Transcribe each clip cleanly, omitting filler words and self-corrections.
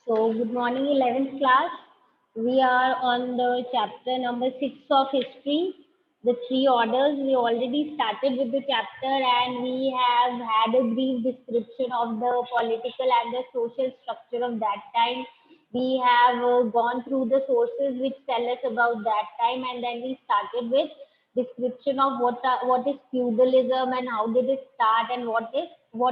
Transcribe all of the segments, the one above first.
So, good morning, 11th class. We are on the chapter number 6 of history, the three orders. We already started with the chapter and we have had a brief description of the political and the social structure of that time. We have gone through the sources which tell us about that time, and then we started with description of what is feudalism and how did it start and what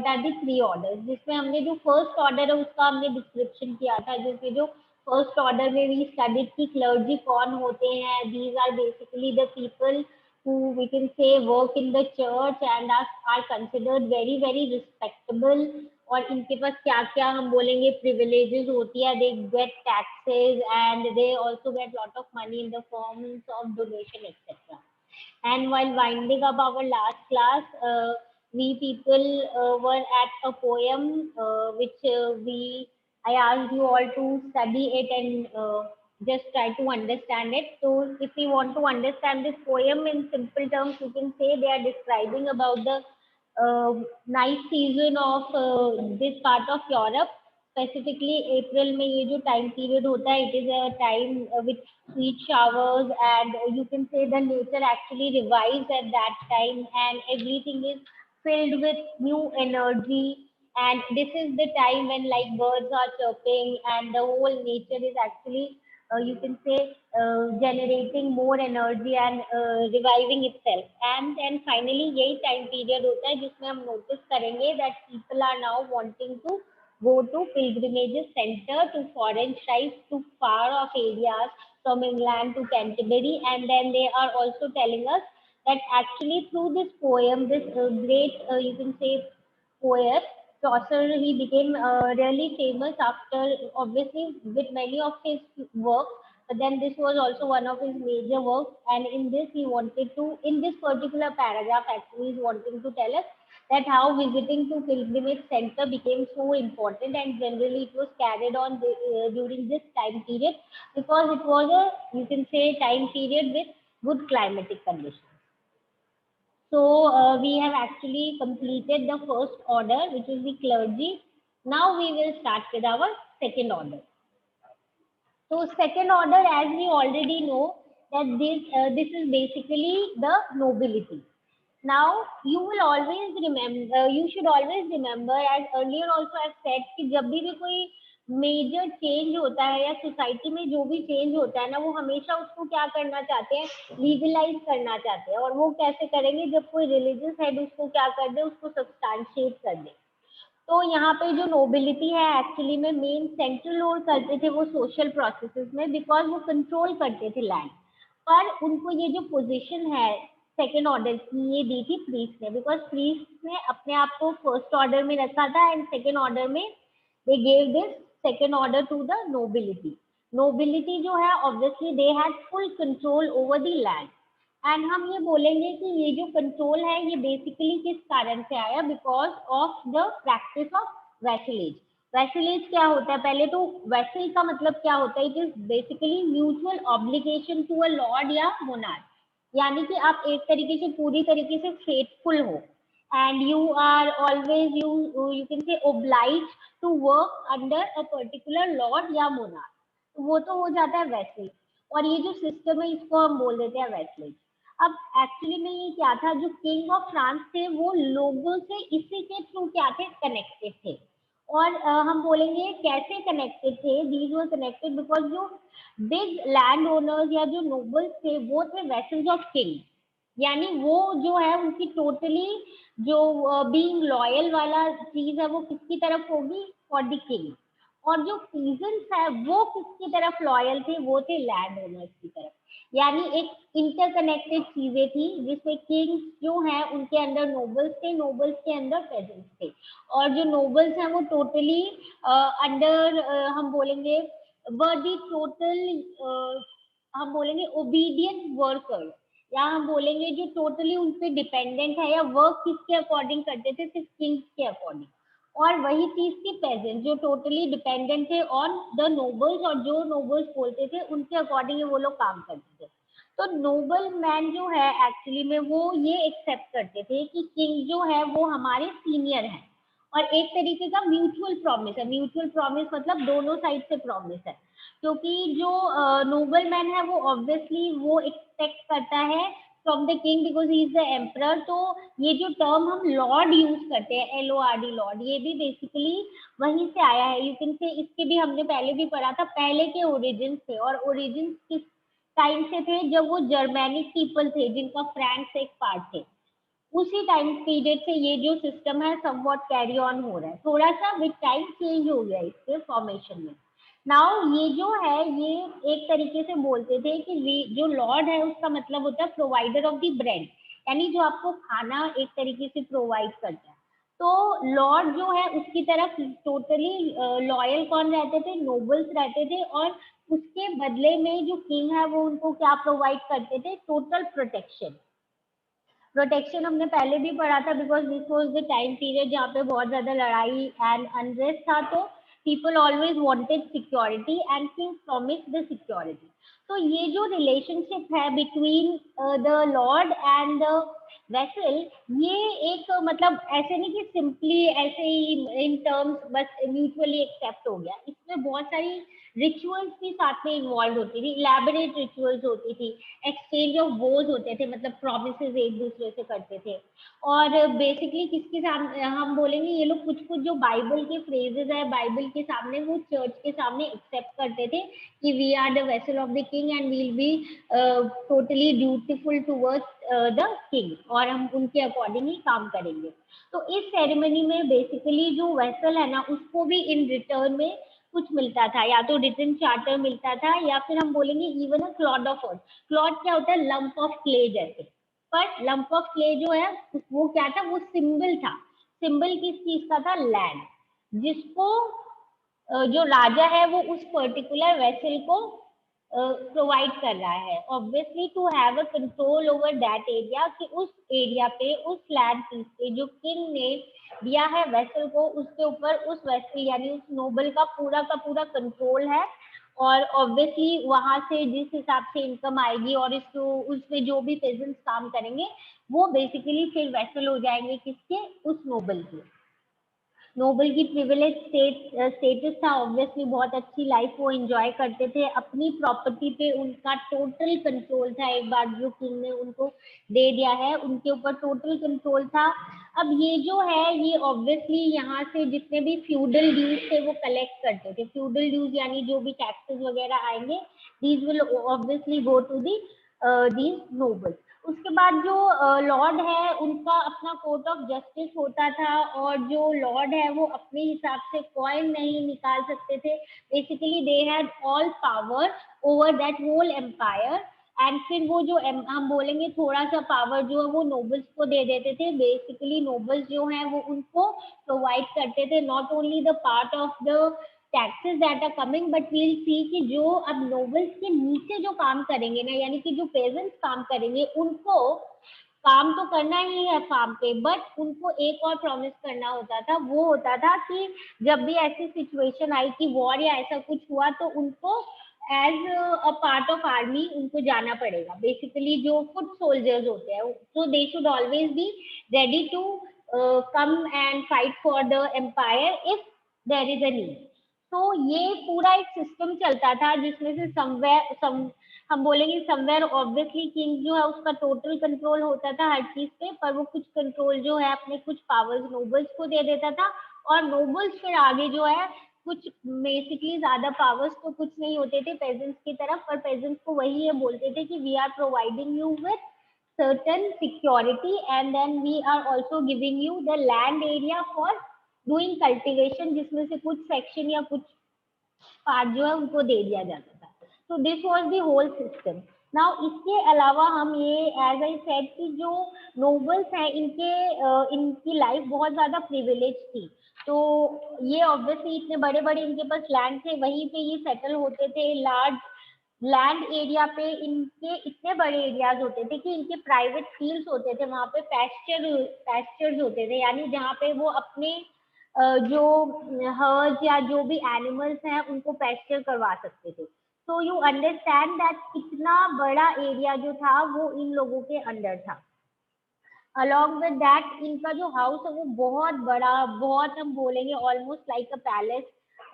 are the three orders. जिसमें हमने जो first order है उसका हमने description किया था, जिसमें जो फर्स्ट ऑर्डर में वी स्टडीड की क्लर्जी कौन होते हैं. These are basically the people who we can say work in the church and are considered very very respectable. और इनके पास क्या क्या हम बोलेंगे privileges होती है. They get taxes and they also get lot of money in the forms of donation etc. And while winding up our last class, we people were at a poem which I asked you all to study it and just try to understand it. So, if you want to understand this poem in simple terms, you can say they are describing about the nice season of this part of Europe. Specifically, April में ये जो time period होता है, it is a time with sweet showers, and you can say the nature actually revives at that time, and everything is filled with new energy. And this is the time when like birds are chirping, and the whole nature is actually you can say generating more energy and reviving itself. And then finally यही time period होता है जिसमें हम notice करेंगे that people are now wanting to go to pilgrimages center to foreign tribes to far off areas from England to Canterbury. And then they are also telling us that actually through this poem, this great you can say poet Chaucer, he became really famous after, obviously, with many of his work. But then this was also one of his major works, and in this he wanted to, in this particular paragraph, actually, he's wanting to tell us that how visiting to pilgrimage center became so important, and generally it was carried on during this time period because it was a, you can say, time period with good climatic conditions. So we have actually completed the first order, which is the clergy. Now we will start with our second order. So second order, as we already know, that this is basically the nobility. Now you will always remember, you should always remember, as earlier also I've said, कि जब भी कोई major change होता है या society में जो भी चेंज होता है ना, वो हमेशा उसको क्या करना चाहते हैं, लीगलाइज करना चाहते हैं. और वो कैसे करेंगे, जब कोई रिलीजियस हेड उसको क्या कर दे, उसको सब्सटैंशिएट कर दे. तो यहाँ पे जो नोबिलिटी है एक्चुअली में मेन सेंट्रल रोल करते थे वो सोशल प्रोसेसेस में, बिकॉज वो कंट्रोल करते थे लैंड. पर उनको ये जो पोजीशन है सेकेंड ऑर्डर की ये दी थी प्रीस्ट ने, बिकॉज प्रीस्ट ने अपने आप को फर्स्ट ऑर्डर में रखा था एंड सेकेंड ऑर्डर में they gave this second order to the nobility. Nobility जो है obviously they had full control over the land. And हम ये बोलेंगे कि ये जो कंट्रोल है ये बेसिकली किस कारण से आया, because of the practice of vassalage. Vassalage क्या होता है, पहले तो वैसल का मतलब क्या होता है, it is basically mutual obligation to a lord या मोनार्क. यानी कि आप एक तरीके से पूरी तरीके से फेथफुल हो and you are always you can say oblige to work under a particular lord या मोनार्क. वो तो हो जाता है वैसे. और ये जो सिस्टम है इसको हम बोल देते हैं वैसलेज. अब एक्चुअली में ये क्या था, जो किंग ऑफ फ्रांस थे वो लोगों से इसी के थ्रू क्या थे, कनेक्टेड थे. और हम बोलेंगे कैसे कनेक्टेड थे, दीज वर कनेक्टेड बिकॉज जो बिग लैंड ओनर्स या जो नोबल्स थे वो थे वेसल्स ऑफ किंग. यानी वो जो है उनकी टोटली जो बीइंग लॉयल वाला चीज है वो किसकी तरफ होगी, फॉर द किंग. और जो पीजेंट्स है वो किसकी तरफ लॉयल थे, वो थे लैंड ओनर्स की तरफ. यानी एक इंटरकनेक्टेड चीजें थी जिसमें किंग्स जो हैं उनके अंदर नोबल्स थे, नोबल्स के अंदर पेजेंट्स थे. और जो नोबल्स हैं वो टोटली अंडर हम बोलेंगे वर दी टोटल हम बोलेंगे ओबीडियंट वर्कर, या हम बोलेंगे जो टोटली उन पे डिपेंडेंट है, या वर्क किसके अकॉर्डिंग करते थे, सिर्फ किंग्स के अकॉर्डिंग. और वही चीज की पेजेंट जो टोटली डिपेंडेंट थे ऑन द नोबल्स, और जो नोबल्स बोलते थे उनके अकॉर्डिंग वो लोग काम करते थे. तो नोबल मैन जो है एक्चुअली में वो ये एक्सेप्ट करते थे कि किंग जो है वो हमारे सीनियर हैं, और एक तरीके का म्यूचुअल प्रॉमिस है। म्यूचुअल प्रॉमिस मतलब दोनों साइड से प्रॉमिस है, क्योंकि जो नोबल मैन है वो ऑब्वियसली वो एक्सपेक्ट करता है from the king because he is the emperor. तो ये जो टर्म हम लॉर्ड यूज करते हैं, LORD लॉर्ड, ये भी बेसिकली वहीं से आया है। यू कैन से इसके भी हमने पहले भी पढ़ा था, पहले के ओरिजिन थे। और ओरिजिन किस टाइम से थे? जब वो जर्मैनिक पीपल थे जिनका फ्रांस एक पार्ट थे, उसी टाइम पीरियड से ये जो सिस्टम है समवॉट कैरी ऑन हो रहा है। थोड़ा सा विद टाइम चेंज हो गया इसके फॉर्मेशन में। नाउ ये जो है ये एक तरीके से बोलते थे कि जो लॉर्ड है उसका मतलब होता है प्रोवाइडर ऑफ द ब्रेड, यानी जो आपको खाना एक तरीके से प्रोवाइड करता है। तो लॉर्ड जो है उसकी तरफ टोटली लॉयल कौन रहते थे? नोबल्स रहते थे। और उसके बदले में जो किंग है वो उनको क्या प्रोवाइड करते थे? Total protection. प्रोटेक्शन हमने पहले भी पढ़ा था, because this was the time period जहाँ पे बहुत ज्यादा लड़ाई एंड अनरेस्ट था। तो people always wanted security and king promise the security. तो ये जो रिलेशनशिप है between the Lord and the vessel, ये एक मतलब ऐसे नहीं कि सिंपली ऐसे ही इन टर्म्स बस म्यूचुअली एक्सेप्ट हो गया। इसमें बहुत सारी रिचुअल्स भी साथ में इन्वॉल्व होती थी, इलेबोरेट रिचुअल्स होती थी, एक्सचेंज ऑफ वोज होते थे, मतलब प्रोमिसेस एक दूसरे से करते थे। और बेसिकली किसके सामने हम बोलेंगे, ये लोग कुछ कुछ जो बाइबल के फ्रेजेस है बाइबल के सामने, वो चर्च के सामने एक्सेप्ट करते थे कि we are the vassal of the king and will be totally dutiful towards the king, और हम उनके अकॉर्डिंग ही काम करेंगे। तो इस सेरेमनी में बेसिकली जो वेसल है ना उसको भी इन रिटर्न में कुछ मिलता था, या तो रिटन चार्टर मिलता था, या फिर हम बोलेंगे even a Claude of earth. Claude क्या होता है? लंप ऑफ क्ले जैसे। पर लंप ऑफ क्ले जो है वो क्या था? वो सिंबल था। सिंबल किस चीज का था? लैंड, जिसको जो राजा है वो उस पर्टिकुलर वेसल को प्रोवाइड कर रहा है, obviously to have a control over that area, कि उस एरिया पे उस लैंड पीस पे जो किंग ने दिया है वेसल को, उसके ऊपर उस वेसल यानी उस नोबल का पूरा कंट्रोल है। और ऑब्वियसली वहां से जिस हिसाब से इनकम आएगी और इसको उसमें जो भी पेजेंट्स काम करेंगे वो बेसिकली फिर वेसल हो जाएंगे किसके? उस नोबल के। नोबल की प्रिविलेज स्टेटस था, ऑब्वियसली बहुत अच्छी लाइफ वो एंजॉय करते थे। अपनी प्रॉपर्टी पे उनका टोटल कंट्रोल था, एक बार जो किंग ने उनको दे दिया है उनके ऊपर टोटल कंट्रोल था। अब ये जो है ये ऑब्वियसली यहाँ से जितने भी फ्यूडल ड्यूज थे वो कलेक्ट करते थे। फ्यूडल ड्यूज यानी जो भी टैक्सेस वगैरह आएंगे, these will obviously go to the these nobles. उसके बाद जो लॉर्ड है उनका अपना कोर्ट ऑफ जस्टिस होता था, और जो लॉर्ड है वो अपने हिसाब से कॉइन नहीं निकाल सकते थे। Basically they had all power over that whole empire. And फिर वो जो हम बोलेंगे थोड़ा सा पावर जो है वो नोबल्स को दे देते थे। बेसिकली नोबल्स जो है वो उनको प्रोवाइड करते थे not only the part of the taxes that are coming, but we'll see कि जो अब नोबल्स के नीचे जो काम करेंगे ना, यानी कि जो पेजेंट्स काम करेंगे, उनको काम तो करना ही है फार्म पे, बट उनको एक और प्रॉमिस करना होता था। वो होता था कि जब भी ऐसी सिचुएशन आई कि वॉर या ऐसा कुछ हुआ तो उनको as a part of army उनको जाना पड़ेगा। बेसिकली जो फुट सोल्जर्स होते हैं तो they should always be ready to come and fight for the empire if there is a need. तो ये पूरा एक सिस्टम चलता था जिसमें से समवेयर हम बोलेंगे समवेयर ऑब्वियसली किंग जो है उसका टोटल कंट्रोल होता था हर चीज पे, पर वो कुछ कंट्रोल जो है अपने कुछ पावर्स नोबल्स को दे देता था। और नोबल्स फिर आगे जो है कुछ बेसिकली ज्यादा पावर्स तो कुछ नहीं होते थे पेजेंट्स की तरफ, पर पेजेंट्स को वही ये बोलते थे कि we are providing you with certain security and then we are also giving you the land area for doing cultivation, जिसमें से कुछ सेक्शन या कुछ पार्ट जो है उनको दे दिया जाता था। तो this was the whole system. Now इसके अलावा हम ये एज आई सेड कि जो नोबल्स हैं इनकी लाइफ बहुत ज्यादा प्रिविलेज थी। तो ये ऑब्वियसली इतने बड़े बड़े इनके पास लैंड थे, वहीं पे ये सेटल होते थे। लार्ज लैंड एरिया पे इनके इतने बड़े एरियाज होते थे कि इनके प्राइवेट फील्ड्स होते थे, वहां पे पैस्चर्स होते थे, यानी जहाँ पे वो अपने जो हर्ज या जो भी एनिमल्स हैं उनको पैस्चर करवा सकते थे। तो यू अंडरस्टैंड दैट कितना बड़ा एरिया जो था वो इन लोगों के अंडर था। अलॉन्ग विद दैट इनका जो हाउस है वो बहुत बड़ा, बहुत हम बोलेंगे ऑलमोस्ट लाइक अ पैलेस,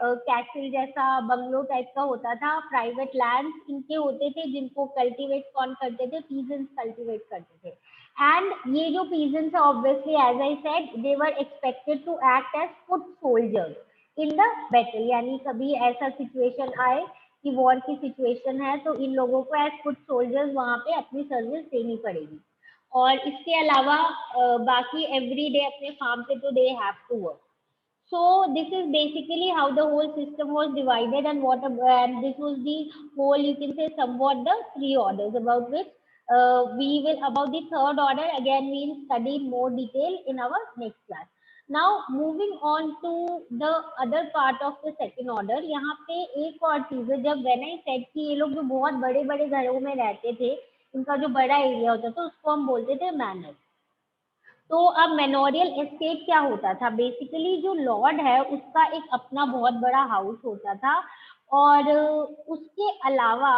कैसल जैसा बंगलो टाइप का होता था। प्राइवेट लैंड इनके होते थे जिनको कल्टीवेट कौन करते थे, पीजेंट्स कल्टीवेट करते थे। एंड ये जो पीजेंट्स है obviously as I said they were expected to act as foot soldiers in the battle, यानी कभी ऐसा सिचुएशन आए कि वॉर की सिचुएशन है तो इन लोगों को एज फुट सोल्जर्स वहां पे अपनी सर्विस देनी पड़ेगी। और इसके अलावा बाकी एवरी डे अपने फार्म पे तो they have to work. So this is basically how the whole system was divided, and and this was the whole, you can say, somewhat the three orders about which we will, about the third order again we will study in more detail in our next class. Now moving on to the other part of the second order, यहाँ पे एक और चीज है, जब when I said कि ये लोग जो बहुत बड़े बड़े घरों में रहते थे, इनका जो बड़ा एरिया होता था उसको हम बोलते थे मैनर। तो अब मेमोरियल एस्टेट क्या होता था, बेसिकली जो लॉर्ड है उसका एक अपना बहुत बड़ा हाउस होता था, और उसके अलावा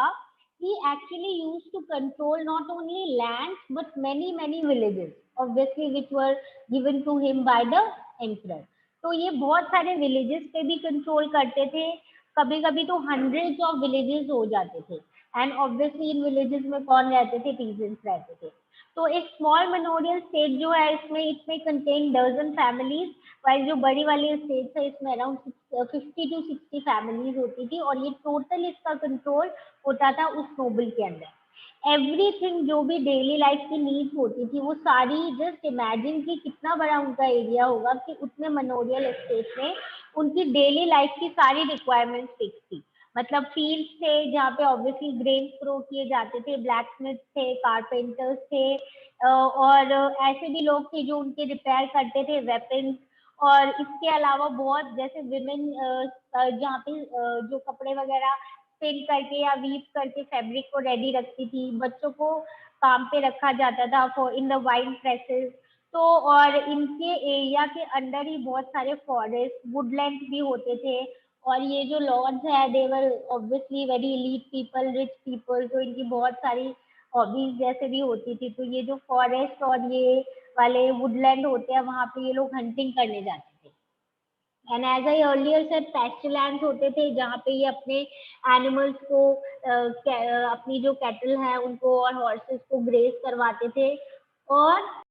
he actually used to control not only lands but many villages obviously which were given to him by the emperor। तो ये बहुत सारे विलेजेस पे भी कंट्रोल करते थे, कभी कभी तो हंड्रेड्स ऑफ विलेजेस हो जाते थे। एंड ऑब्वियसली इन विलेजेस में कौन रहते थे, पीजेंट्स रहते थे। तो एक स्मॉल मेमोरियल स्टेट जो है इसमें इट में कंटेन डजन फैमिलीज, वाइल जो बड़ी वाली स्टेट है इसमें अराउंड 50 to 60 फैमिलीज होती थी, और ये टोटल इसका कंट्रोल होता था उस नोबल के अंदर। एवरीथिंग जो भी डेली लाइफ की नीड्स होती थी वो सारी, जस्ट इमेजिन कि कितना बड़ा उनका एरिया होगा कि उतने मेमोरियल एस्टेट में उनकी डेली लाइफ की सारी रिक्वायरमेंट्स फिक्स थी। मतलब फील्ड्स थे जहाँ पे ऑब्वियसली ग्रेन ग्रो किए जाते थे, ब्लैक स्मिथ थे, कारपेंटर्स थे, और ऐसे भी लोग थे जो उनके रिपेयर करते थे वेपन्स। और इसके अलावा बहुत जैसे विमेन जहाँ पे जो कपड़े वगैरह स्पिन करके या वीव करके फैब्रिक को रेडी रखती थी, बच्चों को काम पे रखा जाता था for in the wine presses. तो और इनके एरिया के अंदर ही बहुत सारे फॉरेस्ट वुडलैंड भी होते थे। और ये जो लॉर्ड्स है they were obviously very elite people, rich people, तो इनकी बहुत सारी हॉबीज जैसे भी होती थी। तो ये जो फॉरेस्ट और ये वाले वुडलैंड होते हैं वहां पे ये लोग हंटिंग करने जाते थे। And as I earlier said pasturelands होते थे जहाँ पे ये अपने एनिमल्स को अपनी जो कैटल है उनको और हॉर्सेस को ग्रेस करवाते थे। और